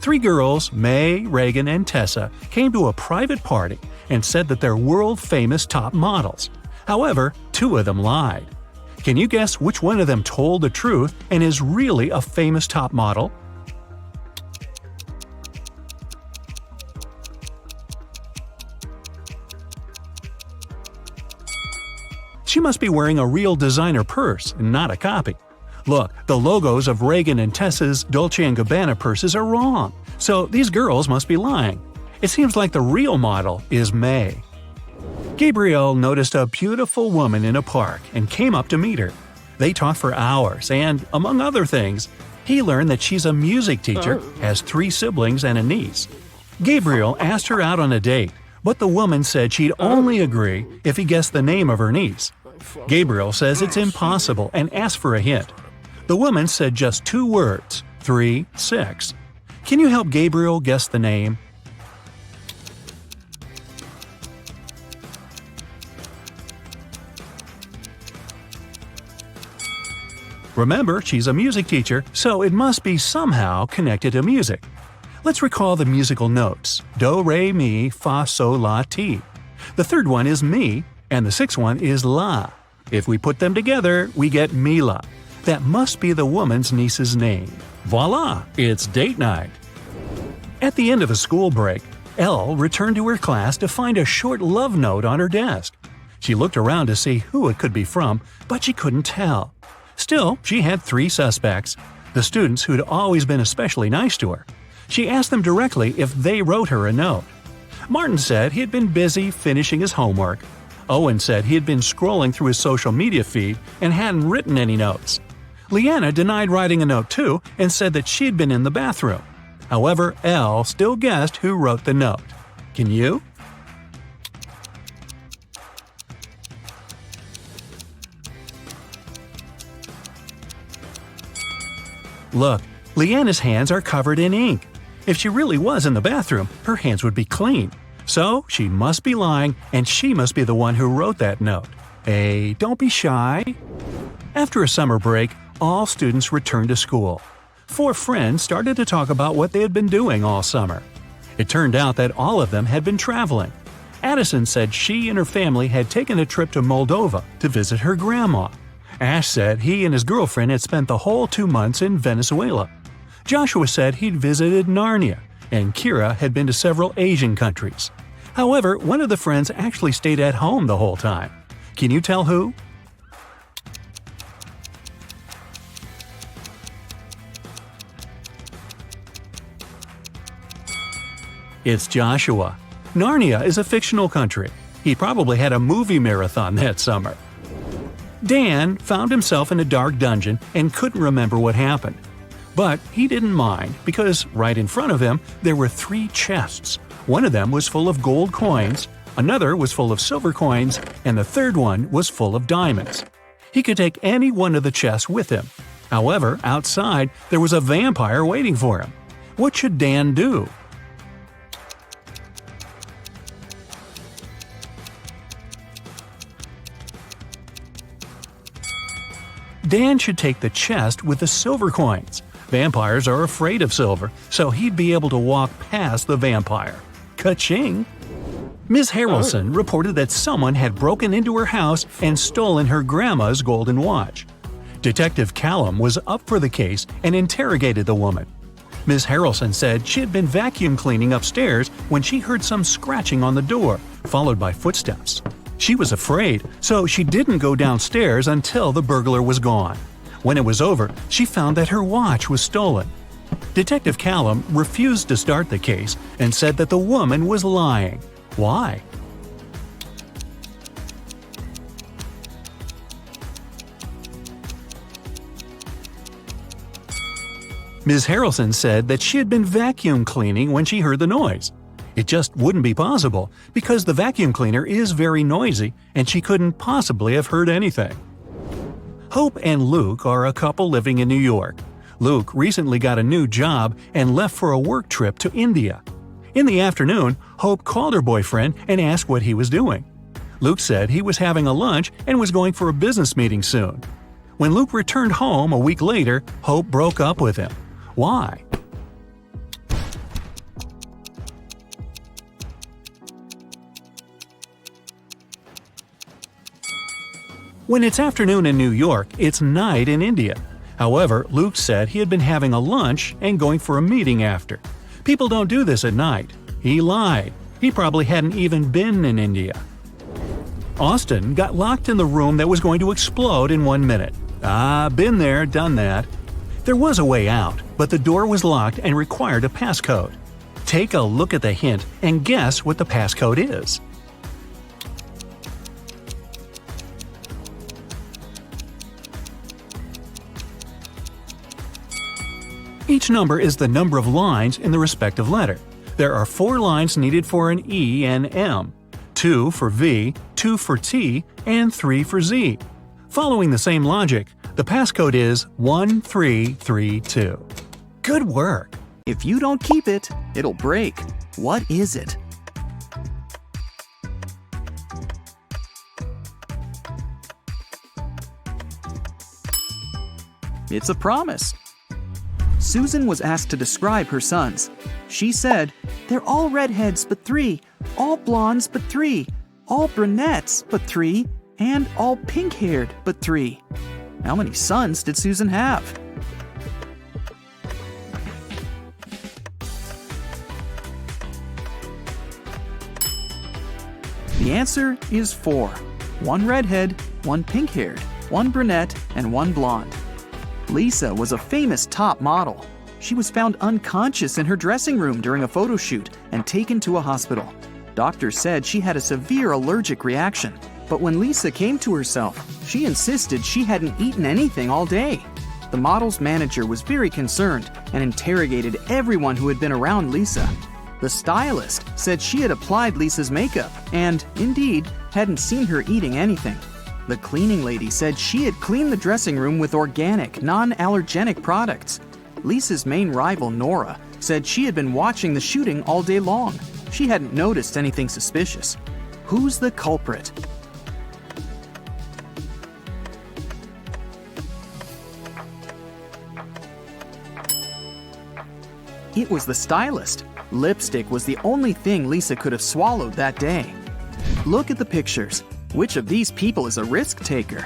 3 girls, May, Reagan, and Tessa, came to a private party and said that they're world-famous top models. However, 2 of them lied. Can you guess which one of them told the truth and is really a famous top model? She must be wearing a real designer purse and not a copy. Look, the logos of Reagan and Tessa's Dolce & Gabbana purses are wrong, so these girls must be lying. It seems like the real model is May. Gabriel noticed a beautiful woman in a park and came up to meet her. They talked for hours and, among other things, he learned that she's a music teacher, has 3 siblings and a niece. Gabriel asked her out on a date, but the woman said she'd only agree if he guessed the name of her niece. Gabriel says it's impossible and asked for a hint. The woman said just 2 words, 3, 6. Can you help Gabriel guess the name? Remember, she's a music teacher, so it must be somehow connected to music. Let's recall the musical notes: do, re, mi, fa, sol, la, ti. The third one is mi, and the 6th one is la. If we put them together, we get Mila. That must be the woman's niece's name. Voila! It's date night. At the end of a school break, Elle returned to her class to find a short love note on her desk. She looked around to see who it could be from, but she couldn't tell. Still, she had 3 suspects, the students who'd always been especially nice to her. She asked them directly if they wrote her a note. Martin said he had been busy finishing his homework. Owen said he had been scrolling through his social media feed and hadn't written any notes. Leanna denied writing a note too and said that she'd been in the bathroom. However, Elle still guessed who wrote the note. Can you? Look, Leanna's hands are covered in ink. If she really was in the bathroom, her hands would be clean. So she must be lying, and she must be the one who wrote that note. Hey, don't be shy. After a summer break, all students returned to school. 4 friends started to talk about what they had been doing all summer. It turned out that all of them had been traveling. Addison said she and her family had taken a trip to Moldova to visit her grandma. Ash said he and his girlfriend had spent the whole 2 months in Venezuela. Joshua said he'd visited Narnia, and Kira had been to several Asian countries. However, one of the friends actually stayed at home the whole time. Can you tell who? It's Joshua. Narnia is a fictional country. He probably had a movie marathon that summer. Dan found himself in a dark dungeon and couldn't remember what happened. But he didn't mind because right in front of him there were 3 chests. One of them was full of gold coins, another was full of silver coins, and the third one was full of diamonds. He could take any one of the chests with him. However, outside there was a vampire waiting for him. What should Dan do? Dan should take the chest with the silver coins. Vampires are afraid of silver, so he'd be able to walk past the vampire. Ka-ching! Ms. Harrelson reported that someone had broken into her house and stolen her grandma's golden watch. Detective Callum was up for the case and interrogated the woman. Ms. Harrelson said she had been vacuum cleaning upstairs when she heard some scratching on the door, followed by footsteps. She was afraid, so she didn't go downstairs until the burglar was gone. When it was over, she found that her watch was stolen. Detective Callum refused to start the case and said that the woman was lying. Why? Ms. Harrelson said that she had been vacuum cleaning when she heard the noise. It just wouldn't be possible because the vacuum cleaner is very noisy and she couldn't possibly have heard anything. Hope and Luke are a couple living in New York. Luke recently got a new job and left for a work trip to India. In the afternoon, Hope called her boyfriend and asked what he was doing. Luke said he was having a lunch and was going for a business meeting soon. When Luke returned home a week later, Hope broke up with him. Why? When it's afternoon in New York, it's night in India. However, Luke said he had been having a lunch and going for a meeting after. People don't do this at night. He lied. He probably hadn't even been in India. Austin got locked in the room that was going to explode in 1 minute. Been there, done that. There was a way out, but the door was locked and required a passcode. Take a look at the hint and guess what the passcode is. Each number is the number of lines in the respective letter. There are 4 lines needed for an E and M, 2 for V, 2 for T, and 3 for Z. Following the same logic, the passcode is 1332. Good work! If you don't keep it, it'll break. What is it? It's a promise. Susan was asked to describe her sons. She said, "They're all redheads but 3, all blondes but 3, all brunettes but 3, and all pink-haired but 3. How many sons did Susan have? The answer is 4. 1 redhead, 1 pink-haired, 1 brunette, and 1 blonde. Lisa was a famous top model. She was found unconscious in her dressing room during a photo shoot and taken to a hospital. Doctors said she had a severe allergic reaction, but when Lisa came to herself, she insisted she hadn't eaten anything all day. The model's manager was very concerned and interrogated everyone who had been around Lisa. The stylist said she had applied Lisa's makeup and, indeed, hadn't seen her eating anything. The cleaning lady said she had cleaned the dressing room with organic, non-allergenic products. Lisa's main rival, Nora, said she had been watching the shooting all day long. She hadn't noticed anything suspicious. Who's the culprit? It was the stylist. Lipstick was the only thing Lisa could have swallowed that day. Look at the pictures. Which of these people is a risk taker?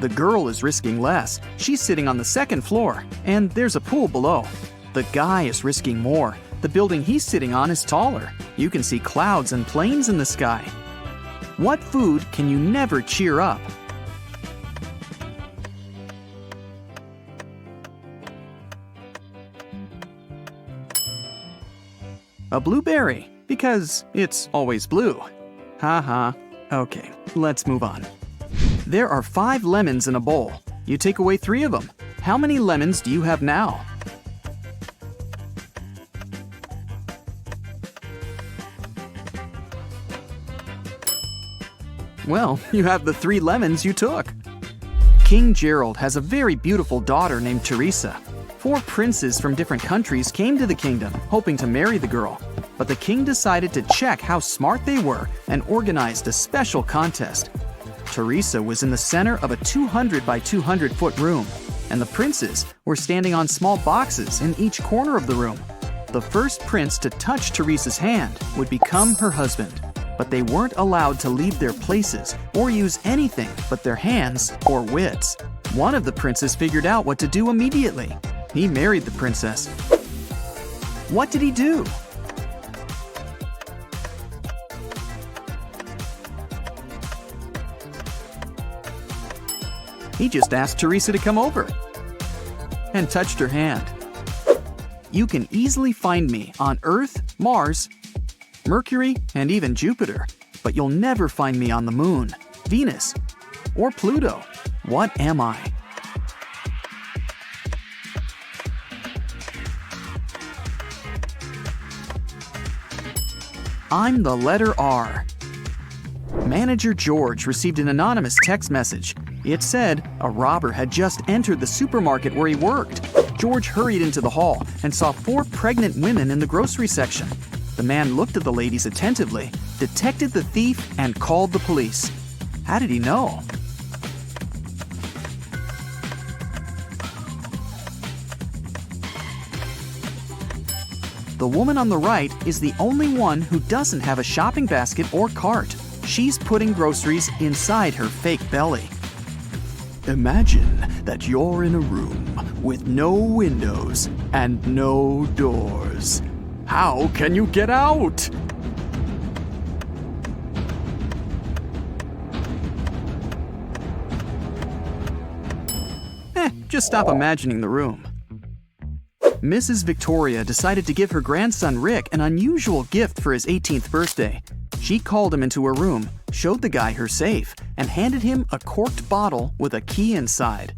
The girl is risking less. She's sitting on the second floor, and there's a pool below. The guy is risking more. The building he's sitting on is taller. You can see clouds and planes in the sky. What food can you never cheer up? A blueberry, because it's always blue. Haha. Okay, let's move on. There are 5 lemons in a bowl. You take away 3 of them. How many lemons do you have now? Well, you have the 3 lemons you took. King Gerald has a very beautiful daughter named Teresa. 4 princes from different countries came to the kingdom, hoping to marry the girl. But the king decided to check how smart they were and organized a special contest. Teresa was in the center of a 200 by 200 foot room, and the princes were standing on small boxes in each corner of the room. The first prince to touch Teresa's hand would become her husband, but they weren't allowed to leave their places or use anything but their hands or wits. One of the princes figured out what to do immediately. He married the princess. What did he do? He just asked Teresa to come over and touched her hand. You can easily find me on Earth, Mars, Mercury, and even Jupiter, but you'll never find me on the Moon, Venus, or Pluto. What am I? I'm the letter R. Manager George received an anonymous text message. It said a robber had just entered the supermarket where he worked. George hurried into the hall and saw 4 pregnant women in the grocery section. The man looked at the ladies attentively, detected the thief, and called the police. How did he know? The woman on the right is the only one who doesn't have a shopping basket or cart. She's putting groceries inside her fake belly. Imagine that you're in a room with no windows and no doors. How can you get out? Just stop imagining the room. Mrs. Victoria decided to give her grandson Rick an unusual gift for his 18th birthday. She called him into her room, showed the guy her safe, and handed him a corked bottle with a key inside.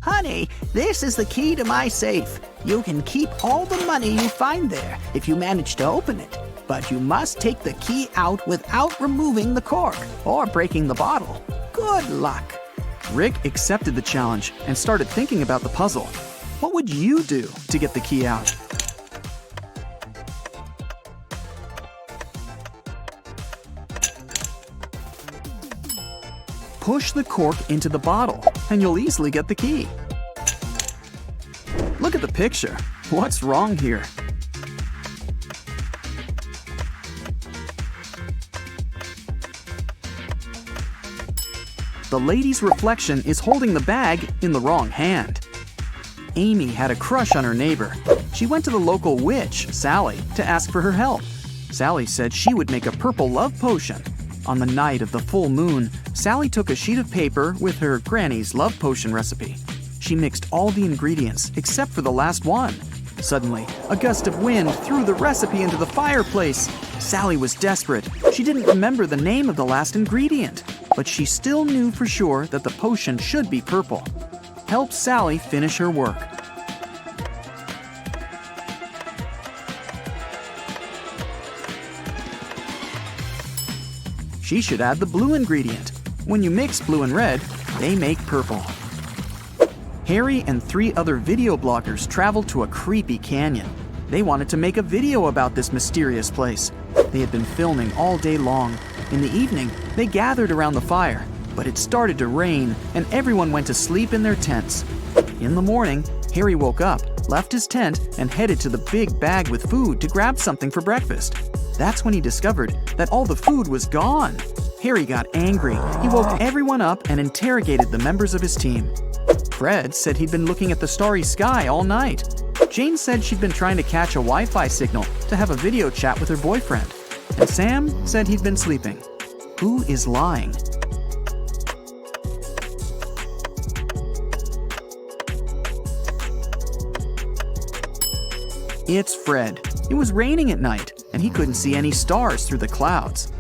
Honey, this is the key to my safe. You can keep all the money you find there if you manage to open it. But you must take the key out without removing the cork or breaking the bottle. Good luck. Rick accepted the challenge and started thinking about the puzzle. What would you do to get the key out? Push the cork into the bottle, and you'll easily get the key. Look at the picture. What's wrong here? The lady's reflection is holding the bag in the wrong hand. Amy had a crush on her neighbor. She went to the local witch, Sally, to ask for her help. Sally said she would make a purple love potion. On the night of the full moon, Sally took a sheet of paper with her granny's love potion recipe. She mixed all the ingredients except for the last one. Suddenly, a gust of wind threw the recipe into the fireplace. Sally was desperate. She didn't remember the name of the last ingredient, but she still knew for sure that the potion should be purple. Help Sally finish her work. She should add the blue ingredient. When you mix blue and red, they make purple. Harry and 3 other video bloggers traveled to a creepy canyon. They wanted to make a video about this mysterious place. They had been filming all day long. In the evening, they gathered around the fire, but it started to rain and everyone went to sleep in their tents. In the morning, Harry woke up, left his tent, and headed to the big bag with food to grab something for breakfast. That's when he discovered that all the food was gone. Harry got angry. He woke everyone up and interrogated the members of his team. Fred said he'd been looking at the starry sky all night. Jane said she'd been trying to catch a Wi-Fi signal to have a video chat with her boyfriend. And Sam said he'd been sleeping. Who is lying? It's Fred. It was raining at night, and he couldn't see any stars through the clouds.